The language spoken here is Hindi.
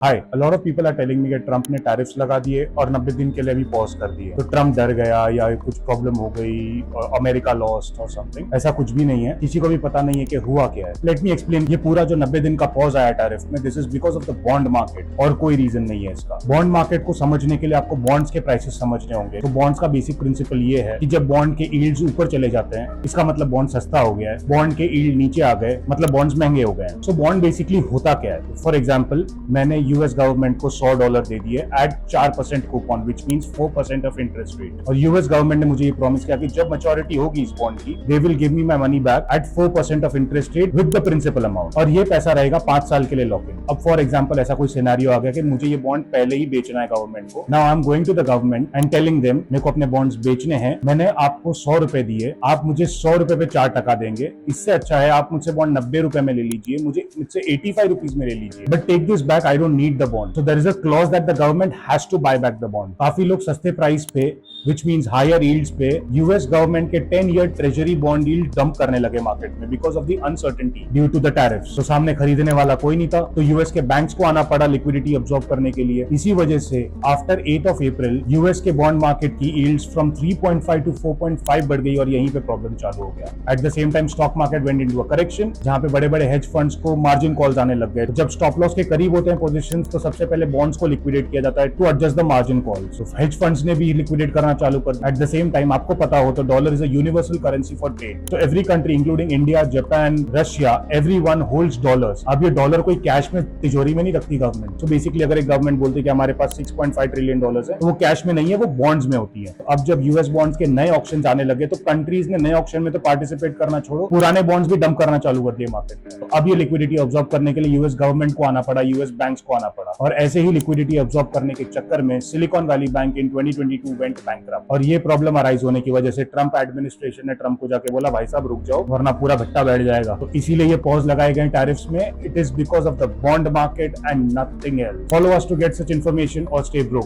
Hi, a lot of people are telling me कि ट्रंप ने टैरिफ्स लगा दिए और 90 दिन के लिए भी पॉज कर दिए, तो ट्रंप डर गया या कुछ प्रॉब्लम हो गई और अमेरिका लॉस्ट और समथिंग। ऐसा कुछ भी नहीं है, किसी को भी पता नहीं है कि हुआ क्या है। Let me explain. ये पूरा जो 90 दिन का पॉज आया टैरिफ में, this is because of the bond market और कोई रीजन नहीं है इसका। बॉन्ड मार्केट को समझने के लिए आपको बॉन्ड्स के प्राइसेस समझने होंगे। तो बॉन्ड्स का बेसिक प्रिंसिपल ये है कि जब बॉन्ड के यील्ड्स ऊपर चले जाते हैं, इसका मतलब बॉन्ड सस्ता हो गया है। बॉन्ड के यील्ड नीचे आ गए, मतलब बॉन्ड्स महंगे हो गए हैं। सो बॉन्ड बेसिकली होता क्या है? फॉर एग्जाम्पल, मैंने यूएस गवर्नमेंट को $100 दे दिए at 4% coupon, which means 4% of interest rate. और यूएस गवर्नमेंट ने मुझे ये प्रॉमिस किया कि जब मैच्योरिटी होगी इस बॉन्ड की, they will give me my money back at 4% of interest rate with the principal amount. और ये पैसा रहेगा 5 साल के लिए लॉक इन। अब फॉर एग्जाम्पल ऐसा कोई सिनेरियो आ गया कि मुझे ये बॉन्ड पहले ही बेचना है गवर्नमेंट को। Now I am going to the government and telling them मेरे को अपने बॉन्ड्स बेचने हैं, मैंने आपको ₹100 दिए, आप मुझे ₹100 पे 4% देंगे। इससे अच्छा है आप मुझसे बॉन्ड ₹90 में ले लीजिए, मुझसे ₹85 में ले लीजिए, but take this back, I don't need the bond. So there is a clause that the government has to buy back the bond. काफी लोग सस्ते प्राइस पे, विच मींस हायर यील्ड्स पे, यूएस गवर्नमेंट के 10-year treasury bond yield dump करने लगे मार्केट में because of the uncertainty due to the tariffs. तो सामने खरीदने वाला कोई नहीं था, तो यूएस के बैंक्स को आना पड़ा लिक्विडिटी अब्सॉर्ब करने के लिए। इसी वजह से आफ्टर 8 of April यूएस के बॉन्ड मार्केट की यील्ड्स फ्रॉम 3.5 to 4.5 बढ़ गई और यहीं पे प्रॉब्लम चालू हो गया। At the same time stock market went into a correction, जहां पे बड़े बड़े हेज फंड्स को मार्जिन कॉल्स आने लग गए। जब स्टॉप लॉस के करीब होते हैं पोजीशंस, तो सबसे पहले बॉन्ड्स को लिक्विडेट किया जाता है to adjust the margin call. So hedge funds ने भी लिक्विडेट करना चालू कर दिया। एट द सेम टाइम आपको पता हो तो dollar is a universal currency for trade. तो every country including India, Japan, Russia, everyone holds dollars. अब ये डॉलर कोई कैश में तिजोरी में नहीं रखती गवर्नमेंट। तो बेसिकली अगर एक गवर्नमेंट बोलती है कि हमारे पास $6.5 ट्रिलियन है, तो वो कैश में नहीं है, वो बॉन्ड्स में होती है। अब जब यूएस बॉन्ड्स के नए ऑप्शन आने लगे, तो कंट्रीज ने नए ऑप्शन में तो पार्टिसिपेट करना छोड़ो, पुराने बॉन्ड्स भी डंप करना चालू कर दिए मार्केट में। तो अब ये लिक्विडिटी ऑब्जॉर्व करने के लिए यूएस गवर्नमेंट को आना पड़ा, यूएस बैंक्स को आना पड़ा। और ऐसे ही लिक्विडिटी ऑब्जॉर्व करने के चक्कर में सिलिकॉन वैली बैंक इन 2022 वेंट बैंकरप्ट। और ये प्रॉब्लम अराइज होने की वजह से ट्रंप एडमिनिस्ट्रेशन ने ट्रंप को जाके बोला, भाई साहब रुक जाओ वरना पूरा भट्टा बैठ जाएगा। तो इसीलिए ये पॉज लगाए गए टैरिफ्स में। It is because of the bond market and nothing else. Follow us to get such information और स्टे ब्रोक।